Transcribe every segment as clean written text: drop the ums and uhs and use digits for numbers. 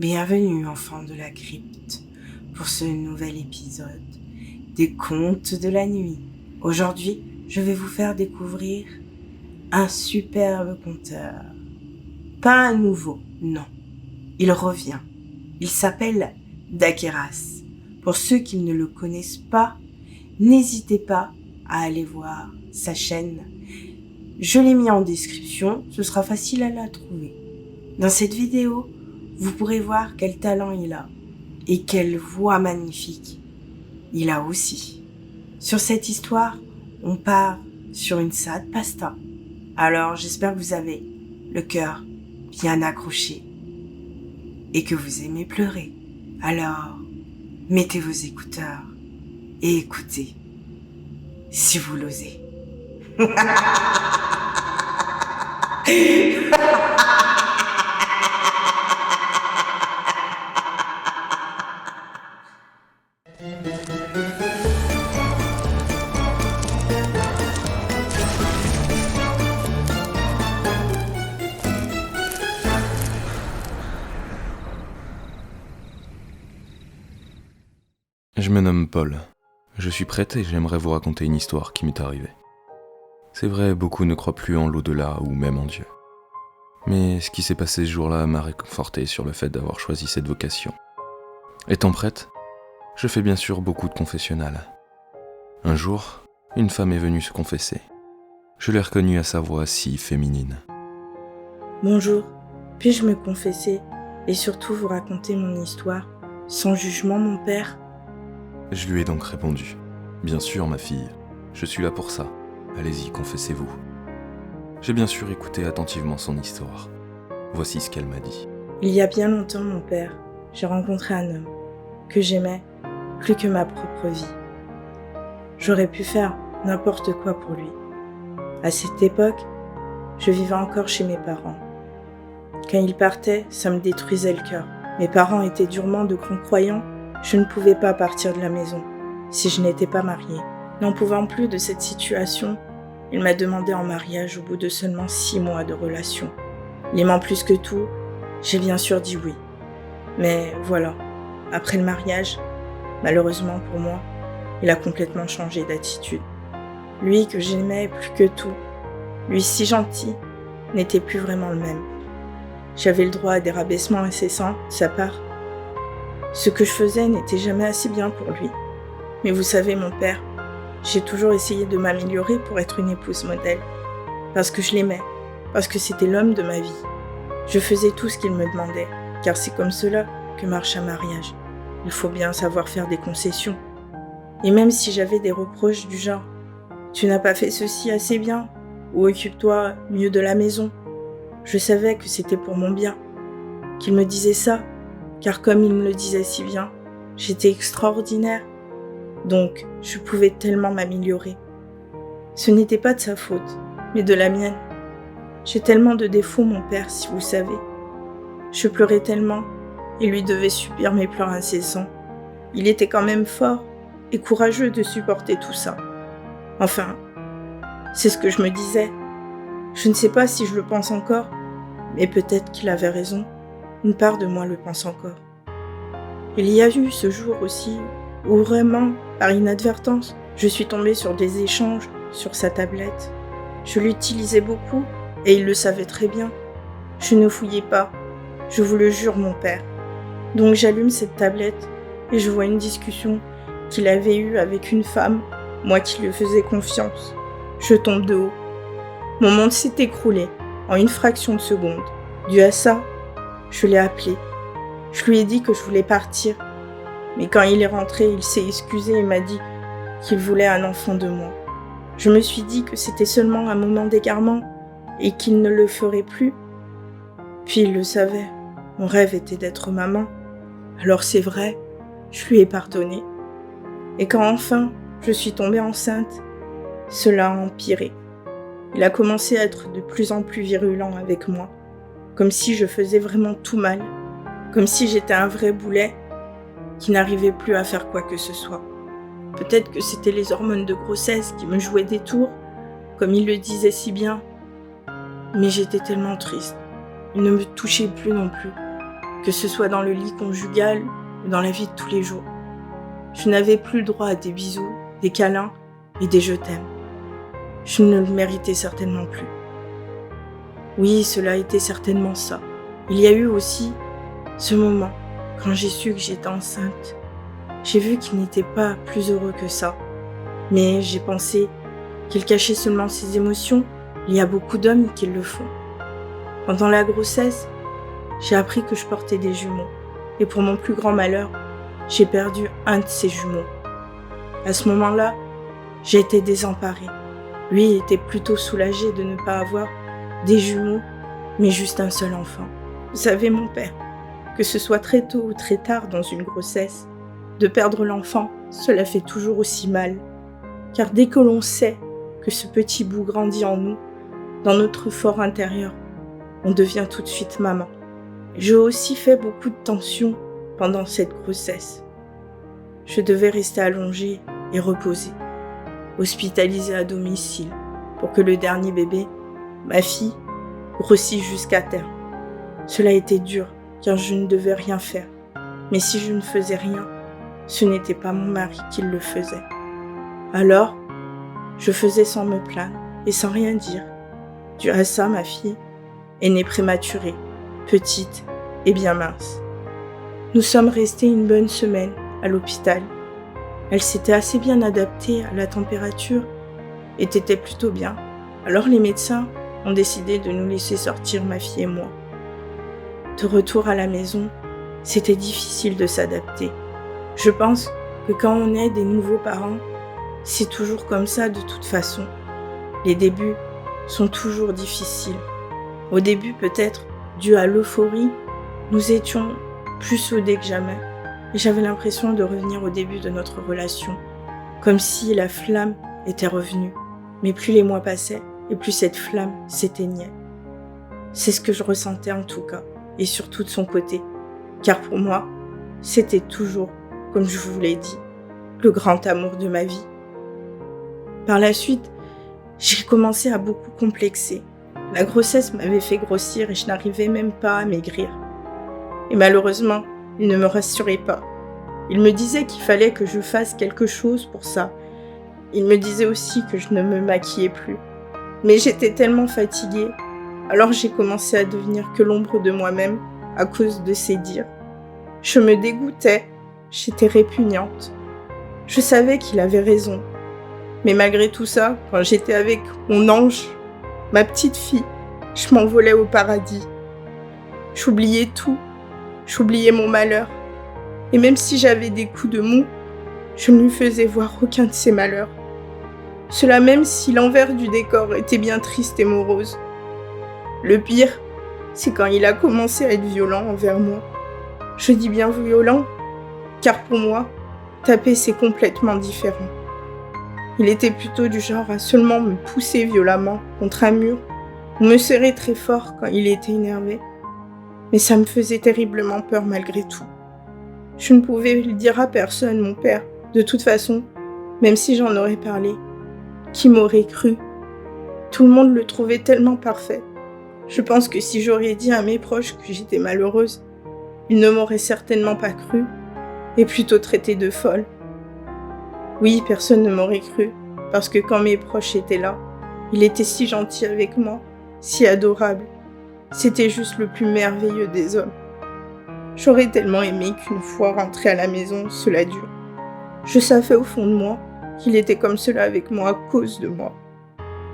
Bienvenue, enfants de la crypte, pour ce nouvel épisode des Contes de la nuit. Aujourd'hui, je vais vous faire découvrir un superbe conteur. Pas un nouveau, non. Il revient. Il s'appelle Daqueras. Pour ceux qui ne le connaissent pas, n'hésitez pas à aller voir sa chaîne. Je l'ai mis en description, ce sera facile à la trouver. Dans cette vidéo, vous pourrez voir quel talent il a et quelle voix magnifique il a aussi. Sur cette histoire, on part sur une salade pasta. Alors j'espère que vous avez le cœur bien accroché et que vous aimez pleurer. Alors, mettez vos écouteurs et écoutez, si vous l'osez. Je me nomme Paul. Je suis prêtre et j'aimerais vous raconter une histoire qui m'est arrivée. C'est vrai, beaucoup ne croient plus en l'au-delà ou même en Dieu. Mais ce qui s'est passé ce jour-là m'a réconforté sur le fait d'avoir choisi cette vocation. Étant prêtre, je fais bien sûr beaucoup de confessionnal. Un jour, une femme est venue se confesser. Je l'ai reconnue à sa voix si féminine. Bonjour, puis-je me confesser et surtout vous raconter mon histoire sans jugement, mon père? Je lui ai donc répondu. Bien sûr, ma fille, je suis là pour ça. Allez-y, confessez-vous. J'ai bien sûr écouté attentivement son histoire. Voici ce qu'elle m'a dit. Il y a bien longtemps, mon père, j'ai rencontré un homme que j'aimais plus que ma propre vie. J'aurais pu faire n'importe quoi pour lui. À cette époque, je vivais encore chez mes parents. Quand il partait, ça me détruisait le cœur. Mes parents étaient durement de grands croyants. Je ne pouvais pas partir de la maison si je n'étais pas mariée. N'en pouvant plus de cette situation, il m'a demandé en mariage au bout de seulement 6 mois de relation. L'aimant plus que tout, j'ai bien sûr dit oui. Mais voilà, après le mariage, malheureusement pour moi, il a complètement changé d'attitude. Lui que j'aimais plus que tout, lui si gentil, n'était plus vraiment le même. J'avais le droit à des rabaissements incessants de sa part. Ce que je faisais n'était jamais assez bien pour lui. Mais vous savez, mon père, j'ai toujours essayé de m'améliorer pour être une épouse modèle. Parce que je l'aimais, parce que c'était l'homme de ma vie. Je faisais tout ce qu'il me demandait, car c'est comme cela que marche un mariage. Il faut bien savoir faire des concessions. Et même si j'avais des reproches du genre « Tu n'as pas fait ceci assez bien » ou « Occupe-toi mieux de la maison », je savais que c'était pour mon bien, qu'il me disait ça, car comme il me le disait si bien, j'étais extraordinaire. Donc, je pouvais tellement m'améliorer. Ce n'était pas de sa faute, mais de la mienne. J'ai tellement de défauts, mon père, si vous savez. Je pleurais tellement, et lui devait subir mes pleurs incessants. Il était quand même fort et courageux de supporter tout ça. Enfin, c'est ce que je me disais. Je ne sais pas si je le pense encore, mais peut-être qu'il avait raison. Une part de moi le pense encore. Il y a eu ce jour aussi où vraiment, par inadvertance, je suis tombée sur des échanges sur sa tablette. Je l'utilisais beaucoup et il le savait très bien. Je ne fouillais pas, je vous le jure, mon père. Donc j'allume cette tablette et je vois une discussion qu'il avait eue avec une femme, moi qui lui faisais confiance. Je tombe de haut. Mon monde s'est écroulé en une fraction de seconde. Dû à ça, je l'ai appelé. Je lui ai dit que je voulais partir. Mais quand il est rentré, il s'est excusé et m'a dit qu'il voulait un enfant de moi. Je me suis dit que c'était seulement un moment d'égarement et qu'il ne le ferait plus. Puis il le savait. Mon rêve était d'être maman. Alors c'est vrai, je lui ai pardonné. Et quand enfin je suis tombée enceinte, cela a empiré. Il a commencé à être de plus en plus virulent avec moi. Comme si je faisais vraiment tout mal, comme si j'étais un vrai boulet qui n'arrivait plus à faire quoi que ce soit. Peut-être que c'était les hormones de grossesse qui me jouaient des tours, comme il le disait si bien. Mais j'étais tellement triste. Il ne me touchait plus non plus. que ce soit dans le lit conjugal ou dans la vie de tous les jours. Je n'avais plus le droit à des bisous, des câlins et des je t'aime. Je ne le méritais certainement plus. Oui, cela a été certainement ça. Il y a eu aussi ce moment, quand j'ai su que j'étais enceinte. J'ai vu qu'il n'était pas plus heureux que ça. Mais j'ai pensé qu'il cachait seulement ses émotions. Il y a beaucoup d'hommes qui le font. Pendant la grossesse, j'ai appris que je portais des jumeaux. Et pour mon plus grand malheur, j'ai perdu un de ces jumeaux. À ce moment-là, j'ai été désemparée. Lui était plutôt soulagé de ne pas avoir des jumeaux, mais juste un seul enfant. Vous savez, mon père, que ce soit très tôt ou très tard dans une grossesse, de perdre l'enfant, cela fait toujours aussi mal. Car dès que l'on sait que ce petit bout grandit en nous, dans notre fort intérieur, on devient tout de suite maman. J'ai aussi fait beaucoup de tensions pendant cette grossesse. Je devais rester allongée et reposée, hospitalisée à domicile, pour que le dernier bébé, ma fille, grossisse jusqu'à terme. Cela a été dur, car je ne devais rien faire. Mais si je ne faisais rien, ce n'était pas mon mari qui le faisait. Alors, je faisais sans me plaindre et sans rien dire. Dû à ça, ma fille est née prématurée, petite et bien mince. Nous sommes restés une bonne semaine à l'hôpital. Elle s'était assez bien adaptée à la température et était plutôt bien. Alors les médecins ont décidé de nous laisser sortir, ma fille et moi. De retour à la maison, c'était difficile de s'adapter. Je pense que quand on est des nouveaux parents, c'est toujours comme ça de toute façon. Les débuts sont toujours difficiles. Au début, peut-être, dû à l'euphorie, nous étions plus soudés que jamais. Et j'avais l'impression de revenir au début de notre relation, comme si la flamme était revenue. Mais plus les mois passaient, et plus cette flamme s'éteignait. C'est ce que je ressentais en tout cas, et surtout de son côté. Car pour moi, c'était toujours, comme je vous l'ai dit, le grand amour de ma vie. Par la suite, j'ai commencé à beaucoup complexer. La grossesse m'avait fait grossir et je n'arrivais même pas à maigrir. Et malheureusement, il ne me rassurait pas. Il me disait qu'il fallait que je fasse quelque chose pour ça. Il me disait aussi que je ne me maquillais plus. Mais j'étais tellement fatiguée, alors j'ai commencé à devenir que l'ombre de moi-même à cause de ses dires. Je me dégoûtais, j'étais répugnante. Je savais qu'il avait raison. Mais malgré tout ça, quand j'étais avec mon ange, ma petite fille, je m'envolais au paradis. J'oubliais tout, j'oubliais mon malheur. Et même si j'avais des coups de mou, je ne lui faisais voir aucun de ses malheurs. Cela même si l'envers du décor était bien triste et morose. Le pire, c'est quand il a commencé à être violent envers moi. Je dis bien violent, car pour moi, taper c'est complètement différent. Il était plutôt du genre à seulement me pousser violemment contre un mur ou me serrer très fort quand il était énervé. Mais ça me faisait terriblement peur malgré tout. Je ne pouvais le dire à personne, mon père. De toute façon, même si j'en aurais parlé, qui m'aurait cru? Tout le monde le trouvait tellement parfait. Je pense que si j'aurais dit à mes proches que j'étais malheureuse, ils ne m'auraient certainement pas cru et plutôt traité de folle. Oui, personne ne m'aurait cru, parce que quand mes proches étaient là, il était si gentil avec moi, si adorable. C'était juste le plus merveilleux des hommes. J'aurais tellement aimé qu'une fois rentré à la maison, cela dure. Je savais au fond de moi qu'il était comme cela avec moi à cause de moi.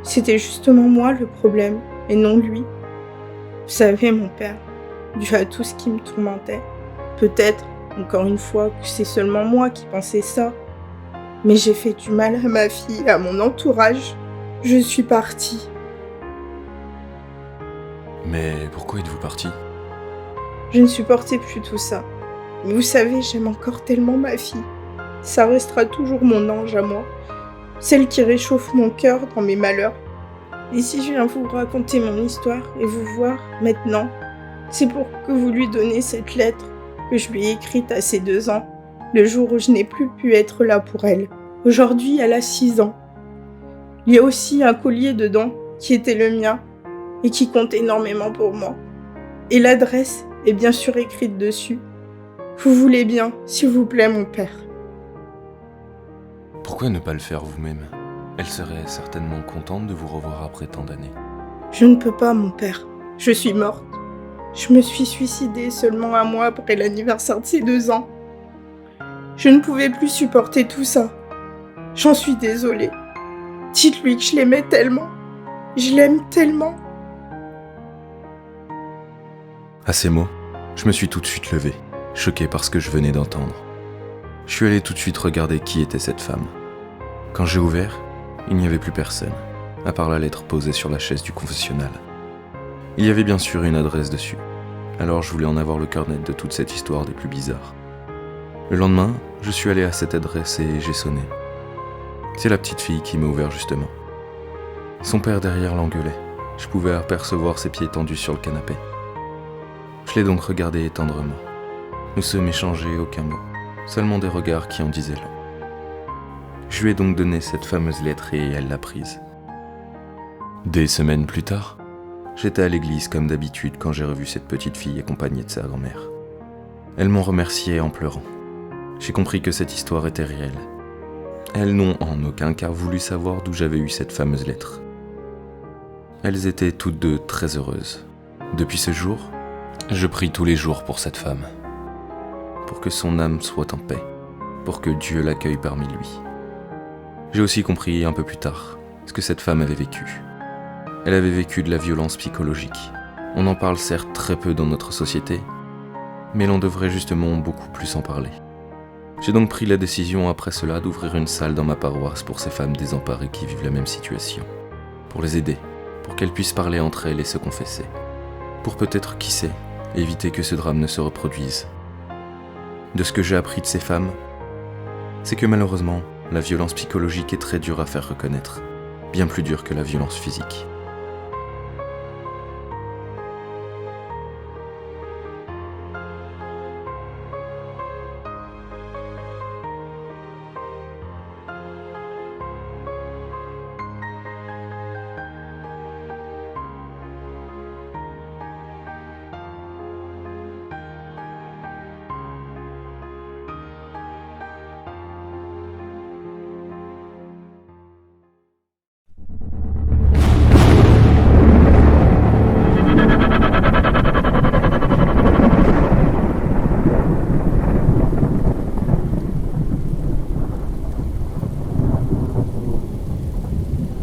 C'était justement moi le problème, et non lui. Vous savez, mon père, dû à tout ce qui me tourmentait, peut-être, encore une fois, que c'est seulement moi qui pensais ça, mais j'ai fait du mal à ma fille et à mon entourage. Je suis partie. Mais pourquoi êtes-vous parti? Je ne supportais plus tout ça. Mais vous savez, j'aime encore tellement ma fille. Ça restera toujours mon ange à moi, celle qui réchauffe mon cœur dans mes malheurs. Et si je viens vous raconter mon histoire et vous voir maintenant, c'est pour que vous lui donniez cette lettre que je lui ai écrite à ses 2 ans, le jour où je n'ai plus pu être là pour elle. Aujourd'hui, elle a 6 ans. Il y a aussi un collier dedans qui était le mien et qui compte énormément pour moi. Et l'adresse et bien sûr écrite dessus. Vous voulez bien, s'il vous plaît, mon père. Pourquoi ne pas le faire vous-même? Elle serait certainement contente de vous revoir après tant d'années. Je ne peux pas, mon père. Je suis morte. Je me suis suicidée seulement un mois après l'anniversaire de ses 2 ans. Je ne pouvais plus supporter tout ça. J'en suis désolée. Dites-lui que je l'aimais tellement. Je l'aime tellement. À ces mots, je me suis tout de suite levé, choqué par ce que je venais d'entendre. Je suis allé tout de suite regarder qui était cette femme. Quand j'ai ouvert, il n'y avait plus personne, à part la lettre posée sur la chaise du confessionnal. Il y avait bien sûr une adresse dessus, alors je voulais en avoir le cœur net de toute cette histoire des plus bizarres. Le lendemain, je suis allé à cette adresse et j'ai sonné. C'est la petite fille qui m'a ouvert justement. Son père derrière l'engueulait. Je pouvais apercevoir ses pieds tendus sur le canapé. Je l'ai donc regardé tendrement. Nous sommes échangés aucun mot, seulement des regards qui en disaient long. Je lui ai donc donné cette fameuse lettre et elle l'a prise. Des semaines plus tard, j'étais à l'église comme d'habitude quand j'ai revu cette petite fille accompagnée de sa grand-mère. Elles m'ont remercié en pleurant. J'ai compris que cette histoire était réelle. Elles n'ont en aucun cas voulu savoir d'où j'avais eu cette fameuse lettre. Elles étaient toutes deux très heureuses. Depuis ce jour, je prie tous les jours pour cette femme, pour que son âme soit en paix, pour que Dieu l'accueille parmi lui. J'ai aussi compris un peu plus tard ce que cette femme avait vécu. Elle avait vécu de la violence psychologique. On en parle certes très peu dans notre société, mais l'on devrait justement beaucoup plus en parler. J'ai donc pris la décision après cela d'ouvrir une salle dans ma paroisse pour ces femmes désemparées qui vivent la même situation, pour les aider, pour qu'elles puissent parler entre elles et se confesser, pour peut-être, qui sait, éviter que ce drame ne se reproduise. De ce que j'ai appris de ces femmes, c'est que malheureusement, la violence psychologique est très dure à faire reconnaître, bien plus dure que la violence physique.